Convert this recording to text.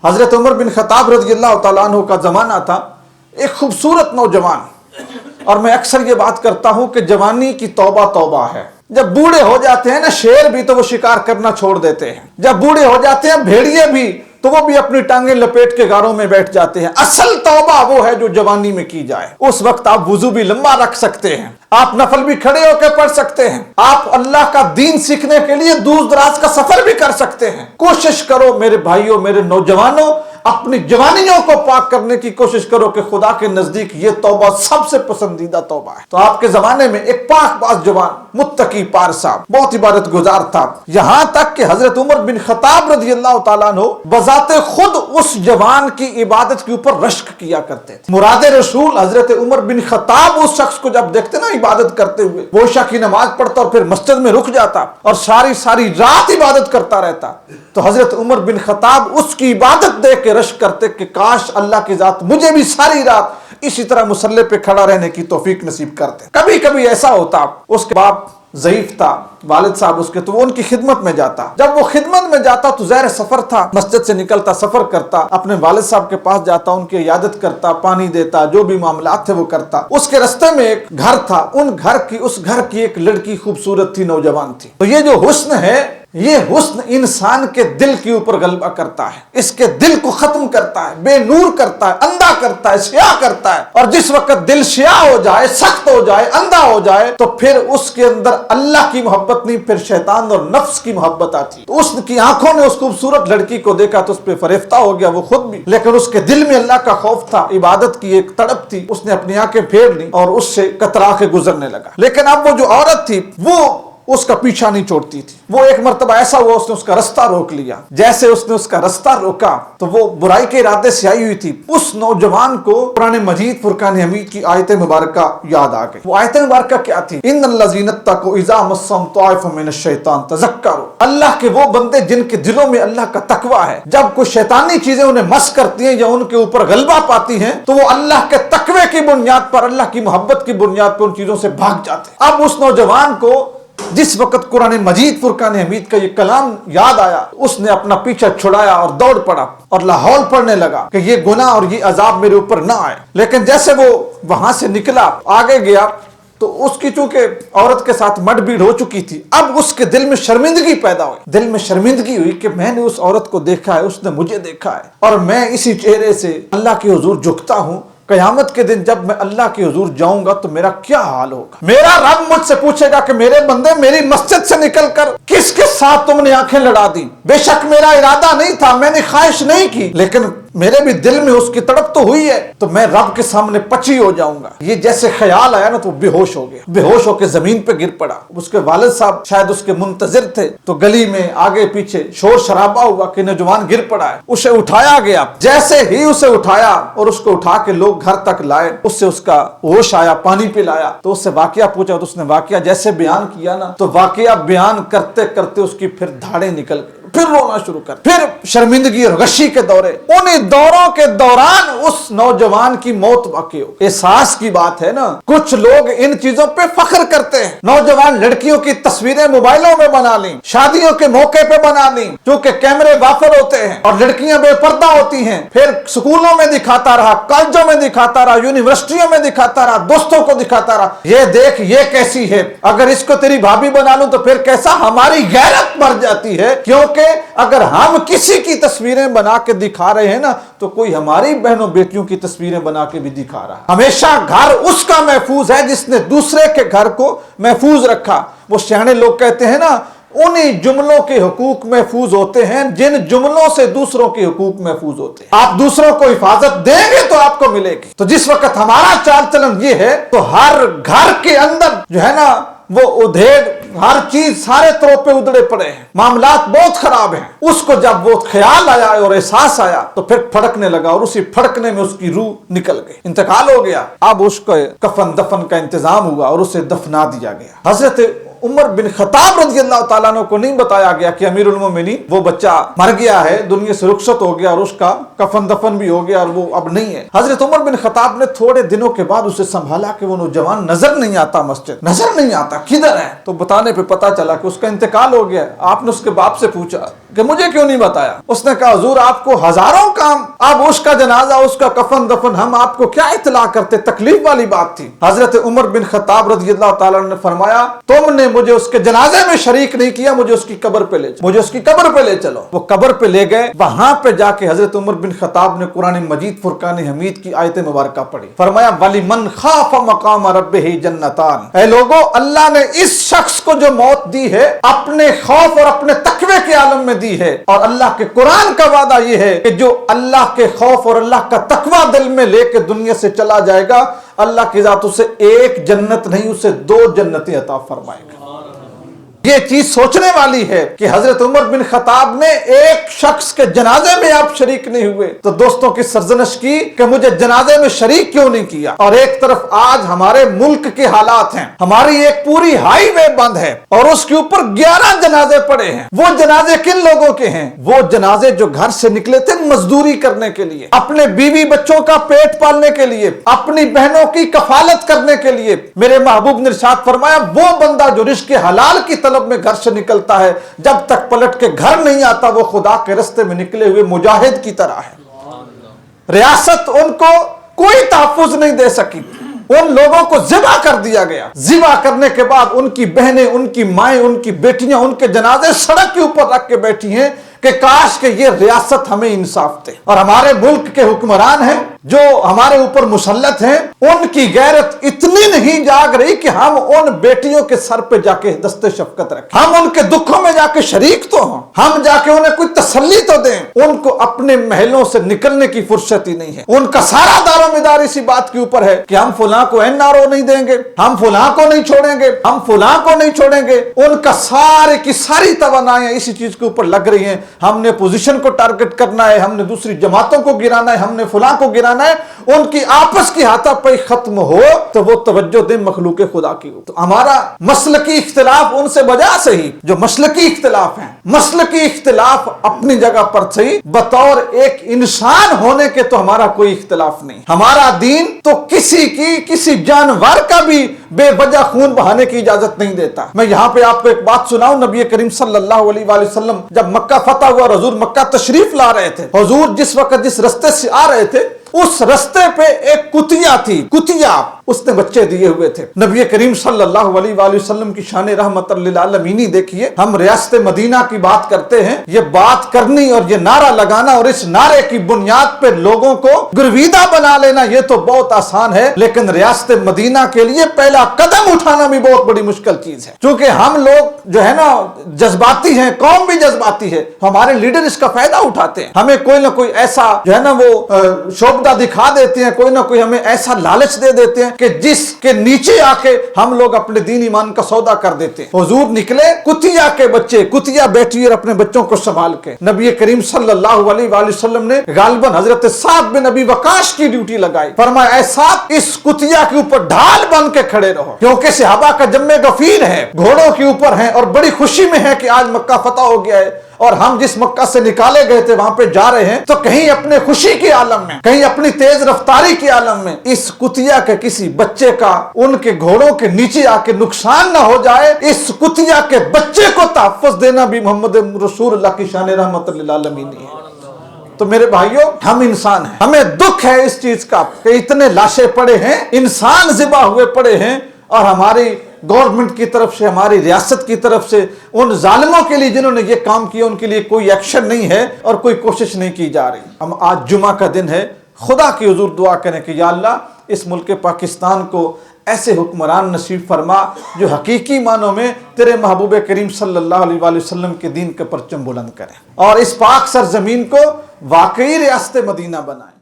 حضرت عمر بن خطاب رضی اللہ تعالیٰ عنہ کا زمانہ تھا، ایک خوبصورت نوجوان، اور میں اکثر یہ بات کرتا ہوں کہ جوانی کی توبہ توبہ ہے۔ جب بوڑھے ہو جاتے ہیں نا، شیر بھی تو وہ شکار کرنا چھوڑ دیتے ہیں، جب بوڑھے ہو جاتے ہیں بھیڑیے بھی تو وہ بھی اپنی ٹانگیں لپیٹ کے غاروں میں بیٹھ جاتے ہیں۔ اصل توبہ وہ ہے جو جوانی میں کی جائے۔ اس وقت آپ وضو بھی لمبا رکھ سکتے ہیں، آپ نفل بھی کھڑے ہو کے پڑھ سکتے ہیں، آپ اللہ کا دین سیکھنے کے لیے دور دراز کا سفر بھی کر سکتے ہیں۔ کوشش کرو میرے بھائیوں، میرے نوجوانوں، اپنی جوانیوں کو پاک کرنے کی کوشش کرو کہ خدا کے نزدیک یہ توبہ سب سے پسندیدہ توبہ ہے۔ تو آپ کے زمانے میں ایک پاک باز جوان، متقی پارسا، بہت عبادت گزار تھا، یہاں تک کہ حضرت عمر بن خطاب رضی اللہ تعالیٰ عنہ بذات خود اس جوان کی عبادت کے اوپر رشک کیا کرتے تھے۔ مراد رسول حضرت عمر بن خطاب اس شخص کو جب دیکھتے نا عبادت کرتے ہوئے، وہ عشاء کی نماز پڑھتا اور پھر مسجد میں رک جاتا اور ساری رات عبادت کرتا رہتا، تو حضرت عمر بن خطاب اس کی عبادت دیکھ کے رشک کرتے کہ کاش اللہ کی ذات مجھے بھی ساری رات اسی طرح مصلی پہ کھڑا رہنے کی توفیق نصیب کرتے۔ کبھی کبھی ایسا ہوتا، اس کے باپ ضعیف تھا، والد صاحب اس کے، تو وہ ان کی خدمت میں جاتا۔ جب وہ خدمت میں جاتا تو ظاہر سفر تھا، مسجد سے نکلتا، سفر کرتا، اپنے والد صاحب کے پاس جاتا، ان کی عیادت کرتا، پانی دیتا، جو بھی معاملات تھے وہ کرتا۔ اس کے رستے میں ایک گھر تھا، اس گھر کی ایک لڑکی خوبصورت تھی، نوجوان تھی۔ تو یہ جو حسن ہے، یہ حسن انسان کے دل کے اوپر غلبہ کرتا ہے، اس کے دل کو ختم کرتا ہے، بے نور کرتا ہے، اندھا کرتا ہے، سیاہ کرتا ہے۔ اور جس وقت دل سیاہ ہو جائے، سخت ہو جائے، اندھا ہو جائے، تو پھر اس کے اندر اللہ کی محبت نہیں، پھر شیطان اور نفس کی محبت آتی۔ تو اس کی آنکھوں نے اس خوبصورت لڑکی کو دیکھا تو اس پہ فریفتہ ہو گیا وہ خود بھی، لیکن اس کے دل میں اللہ کا خوف تھا، عبادت کی ایک تڑپ تھی۔ اس نے اپنی آنکھیں پھیر لی اور اس سے کترا کے گزرنے لگا، لیکن اب وہ جو عورت تھی وہ اس کا پیچھا نہیں چھوڑتی تھی۔ وہ ایک مرتبہ ایسا ہوا، اس نے اس کا رستہ روک لیا۔ جیسے اس نے اس کا رستہ روکا تو وہ برائی کے ارادے سے آئی ہوئی تھی، اس نوجوان کو قرآن مجید فرقان حمید کی آیت مبارکہ یاد آ گئی۔ وہ آیت مبارکہ کیا تھی؟ ان الذین اتقوا اذا مسهم طائف من الشیطان تذکروا، اللہ کے وہ بندے جن کے دلوں میں اللہ کا تقوی ہے، جب کوئی شیطانی چیزیں انہیں مس کرتی ہیں یا ان کے اوپر غلبہ پاتی ہیں تو وہ اللہ کے تقوی کی بنیاد پر، اللہ کی محبت کی بنیاد پر ان چیزوں سے بھاگ جاتے ہیں۔ اب اس نوجوان کو جس وقت قرآن مجید فرقان حمید کا یہ کلام یاد آیا، اس نے اپنا پیچھا چھڑایا اور دوڑ پڑا اور لاہور پڑھنے لگا کہ یہ گناہ اور یہ عذاب میرے اوپر نہ آئے۔ لیکن جیسے وہ وہاں سے نکلا، آگے گیا، تو اس کی چونکہ عورت کے ساتھ مڈ بھیڑ ہو چکی تھی، اب اس کے دل میں شرمندگی پیدا ہوئی، دل میں شرمندگی ہوئی کہ میں نے اس عورت کو دیکھا ہے، اس نے مجھے دیکھا ہے، اور میں اسی چہرے سے اللہ کے حضور جھکتا ہوں، قیامت کے دن جب میں اللہ کے حضور جاؤں گا تو میرا کیا حال ہوگا؟ میرا رب مجھ سے پوچھے گا کہ میرے بندے، میری مسجد سے نکل کر کس کے ساتھ تم نے آنکھیں لڑا دی؟ بے شک میرا ارادہ نہیں تھا، میں نے خواہش نہیں کی، لیکن میرے بھی دل میں اس کی تڑپ تو ہوئی ہے، تو میں رب کے سامنے پچی ہو جاؤں گا۔ یہ جیسے خیال آیا نا تو بے ہوش ہو گیا، بے ہوش ہو کے زمین پہ گر پڑا۔ اس کے والد صاحب شاید اس کے منتظر تھے، تو گلی میں آگے پیچھے شور شرابہ ہوا کہ نوجوان گر پڑا ہے۔ اسے اٹھایا گیا، جیسے ہی اسے اٹھایا اور اس کو اٹھا کے لوگ گھر تک لائے، اس سے اس کا ہوش آیا، پانی پلایا، تو اس سے واقعہ پوچھا، تو اس نے واقعہ جیسے بیان کیا نا، تو واقعہ بیان کرتے کرتے اس کی پھر دھاڑیں نکل گئی، پھر رونا شروع کر، پھر شرمندگی اور غشی کے دورے، انہیں دوروں کے دوران اس نوجوان کی موت واقع ہو۔ احساس کی بات ہے نا، کچھ لوگ ان چیزوں پہ فخر کرتے ہیں۔ نوجوان لڑکیوں کی تصویریں موبائلوں میں بنا لیں، شادیوں کے موقع پہ بنا لیں، کیونکہ کیمرے وافر ہوتے ہیں اور لڑکیاں بے پردہ ہوتی ہیں، پھر سکولوں میں دکھاتا رہا، کالجوں میں دکھاتا رہا، یونیورسٹیوں میں دکھاتا رہا، دوستوں کو دکھاتا رہا، یہ دیکھ یہ کیسی ہے، اگر اس کو تیری بھابھی بنا لوں تو پھر کیسا؟ ہماری غیرت مر جاتی ہے، کیونکہ اگر ہم کسی کی تصویریں بنا کے دکھا رہے ہیں نا تو کوئی ہماری بہنوں بیٹیوں کی تصویریں بنا کے بھی دکھا رہا ہے۔ ہمیشہ گھر اس کا محفوظ ہے جس نے دوسرے کے گھر کو محفوظ رکھا۔ وہ سیانے لوگ کہتے ہیں نا، انہی جملوں کے حقوق محفوظ ہوتے ہیں جن جملوں سے دوسروں کے حقوق محفوظ ہوتے ہیں۔ آپ دوسروں کو حفاظت دیں گے تو آپ کو ملے گی۔ تو جس وقت ہمارا چال چلن یہ ہے تو ہر گھر کے اندر جو ہے نا وہ ادھیڑ، ہر چیز، سارے طرح پہ ادڑے پڑے ہیں، معاملات بہت خراب ہیں۔ اس کو جب وہ خیال آیا اور احساس آیا تو پھر پھڑکنے لگا، اور اسی پھڑکنے میں اس کی روح نکل گئی، انتقال ہو گیا۔ اب اس کو کفن دفن کا انتظام ہوا اور اسے دفنا دیا گیا۔ حضرت عمر بن خطاب رضی اللہ تعالیٰ عنہ کو نہیں بتایا گیا کہ امیر المومنین وہ بچہ مر گیا ہے، دنیا سے رخصت ہو گیا اور اس کا کفن دفن بھی ہو گیا اور وہ اب نہیں ہے۔ حضرت عمر بن خطاب نے تھوڑے دنوں کے بعد اسے سنبھالا کہ وہ نوجوان نظر نہیں آتا، مسجد نظر نہیں آتا، کدھر ہے؟ تو بتانے پہ پتا چلا کہ اس کا انتقال ہو گیا۔ آپ نے اس کے باپ سے پوچھا کہ مجھے کیوں نہیں بتایا؟ اس نے کہا حضور آپ کو ہزاروں کام، اب اس کا جنازہ، اس کا کفن دفن ہم آپ کو کیا اطلاع کرتے، تکلیف والی بات تھی۔ حضرت عمر بن خطاب رضی اللہ تعالیٰ عنہ نے فرمایا تم نے مجھے اس کے جنازے میں شریک نہیں کیا، مجھے اس کی قبر پہ لے چلو، مجھے اس کی قبر پہ لے چلو۔ وہ قبر پہ لے گئے، وہاں پہ جا کے حضرت عمر بن خطاب نے قرآن مجید فرقان حمید کی آیت مبارکہ پڑھی، فرمایا وَلِمَنْ خَافَ مَقَامَ رَبِّهِ جَنَّتَانِ، اے لوگو اللہ نے اس شخص کو جو موت دی ہے اپنے خوف اور اپنے تقوی کے عالم میں دی ہے، اور اللہ کے قرآن کا وعدہ یہ ہے کہ جو اللہ کے خوف اور اللہ کا تقوی دل میں لے کے دنیا سے چلا جائے گا، اللہ کی ذات اسے ایک جنت نہیں اسے 2 جنتیں عطا فرمائے گا۔ یہ چیز سوچنے والی ہے کہ حضرت عمر بن خطاب نے ایک شخص کے جنازے میں آپ شریک نہیں ہوئے تو دوستوں کی سرزنش کی کہ مجھے جنازے میں شریک کیوں نہیں کیا۔ اور ایک طرف آج ہمارے ملک کے حالات ہیں، ہماری ایک پوری ہائی وے بند ہے اور اس کے اوپر 11 جنازے پڑے ہیں۔ وہ جنازے کن لوگوں کے ہیں؟ وہ جنازے جو گھر سے نکلے تھے مزدوری کرنے کے لیے، اپنے بیوی بچوں کا پیٹ پالنے کے لیے، اپنی بہنوں کی کفالت کرنے کے لیے۔ میرے محبوب نے ارشاد فرمایا وہ بندہ جو رزق حلال کی طلب میں گھر سے نکلتا ہے جب تک پلٹ کے گھر نہیں آتا وہ خدا کے رستے میں نکلے ہوئے مجاہد کی طرح ہے۔ ریاست ان کو کوئی تحفظ نہیں دے سکی، ان لوگوں کو ذبح کر دیا گیا۔ ذبح کرنے کے بعد ان کی بہنیں، ان کی مائیں، ان کی بیٹیاں ان کے جنازے سڑک کے اوپر رکھ کے بیٹھی ہیں کہ کاش کہ یہ ریاست ہمیں انصاف دے۔ اور ہمارے ملک کے حکمران ہیں جو ہمارے اوپر مسلط ہیں، ان کی غیرت اتنی نہیں جاگ رہی کہ ہم ان بیٹیوں کے سر پہ جا کے دست شفقت رکھیں، ہم ان کے دکھوں میں جا کے شریک تو ہوں، ہم جا کے انہیں کوئی تسلی تو دیں۔ ان کو اپنے محلوں سے نکلنے کی فرصت ہی نہیں ہے، ان کا سارا دار و مدار اسی بات کے اوپر ہے کہ ہم فلاں کو NRO نہیں دیں گے، ہم فلاں کو نہیں چھوڑیں گے، ہم فلاں کو نہیں چھوڑیں گے۔ ان کا سارے کی ساری توانائیاں اسی چیز کے اوپر لگ رہی ہیں، ہم نے پوزیشن کو ٹارگٹ کرنا ہے، ہم نے دوسری جماعتوں کو گرانا ہے، ہم نے فلاں کو گرانا ہے۔ ان کی آپس کی ہاتھا پائی ختم ہو تو وہ توجہ دیں مخلوق خدا کی ہو۔ تو ہمارا مسلکی اختلاف ان سے بجا صحیح جو مسلکی اختلاف ہیں، مسلکی اختلاف اپنی جگہ پر صحیح، بطور ایک انسان ہونے کے تو ہمارا کوئی اختلاف نہیں۔ ہمارا دین تو کسی جانور کا بھی بے وجہ خون بہانے کی اجازت نہیں دیتا۔ میں یہاں پہ آپ کو ایک بات سناؤں، نبی کریم صلی اللہ علیہ وآلہ وسلم جب مکہ فتح ہوا، حضور مکہ تشریف لا رہے تھے، حضور جس وقت جس رستے سے آ رہے تھے اس رستے پہ ایک کتیا تھی، کتیا، اس نے بچے دیے ہوئے تھے۔ نبی کریم صلی اللہ علیہ وآلہ وسلم کی شان رحمت للعالمین دیکھیے، ہم ریاست مدینہ کی بات کرتے ہیں، یہ بات کرنی اور یہ نعرہ لگانا اور اس نعرے کی بنیاد پہ لوگوں کو گرویدہ بنا لینا یہ تو بہت آسان ہے، لیکن ریاست مدینہ کے لیے پہلا قدم اٹھانا بھی بہت بڑی مشکل چیز ہے، کیونکہ ہم لوگ جو ہے نا جذباتی ہیں، قوم بھی جذباتی ہے، ہمارے لیڈر اس کا فائدہ اٹھاتے ہیں، ہمیں کوئی نہ کوئی ایسا جو ہے نا وہ شعبہ دکھا دیتے ہیں، کوئی نہ کوئی ہمیں ایسا لالچ دے دیتے ہیں کہ جس کے نیچے آ کے ہم لوگ اپنے دین ایمان کا سودا کر دیتے ہیں۔ حضور نکلے کتیا کے بچے، کتیا بیٹھی اور اپنے بچوں کو سنبھال کے، نبی کریم صلی اللہ علیہ وآلہ وسلم نے غالباً حضرت سعد بن ابی وقاص کی ڈیوٹی لگائی، فرمایا اے سعد اس کتیا کے اوپر ڈھال بن کے کھڑے رہو، کیونکہ صحابہ کا جم غفیر ہے، گھوڑوں کے اوپر ہیں اور بڑی خوشی میں ہے کہ آج مکہ فتح ہو گیا ہے اور ہم جس مکہ سے نکالے گئے تھے وہاں پہ جا رہے ہیں، تو کہیں اپنے خوشی کے عالم میں، کہیں اپنی تیز رفتاری کے عالم میں اس کتیا کے کسی بچے کا ان کے گھوڑوں کے نیچے آ کے نقصان نہ ہو جائے، اس کتیا کے بچے کو تحفظ دینا بھی محمد رسول اللہ کی شان رحمت للعالمین ہے۔ تو میرے بھائیوں، ہم انسان ہیں، ہمیں دکھ ہے اس چیز کا کہ اتنے لاشیں پڑے ہیں، انسان ذبح ہوئے پڑے ہیں، اور ہماری گورنمنٹ کی طرف سے، ہماری ریاست کی طرف سے ان ظالموں کے لیے جنہوں نے یہ کام کیا ان کے لیے کوئی ایکشن نہیں ہے اور کوئی کوشش نہیں کی جا رہی۔ ہم آج جمعہ کا دن ہے، خدا کی حضور دعا کریں کہ یا اللہ اس ملک پاکستان کو ایسے حکمران نصیب فرما جو حقیقی معنوں میں تیرے محبوب کریم صلی اللہ علیہ وآلہ وسلم کے دین کے پرچم بلند کریں اور اس پاک سرزمین کو واقعی ریاست مدینہ بنائیں۔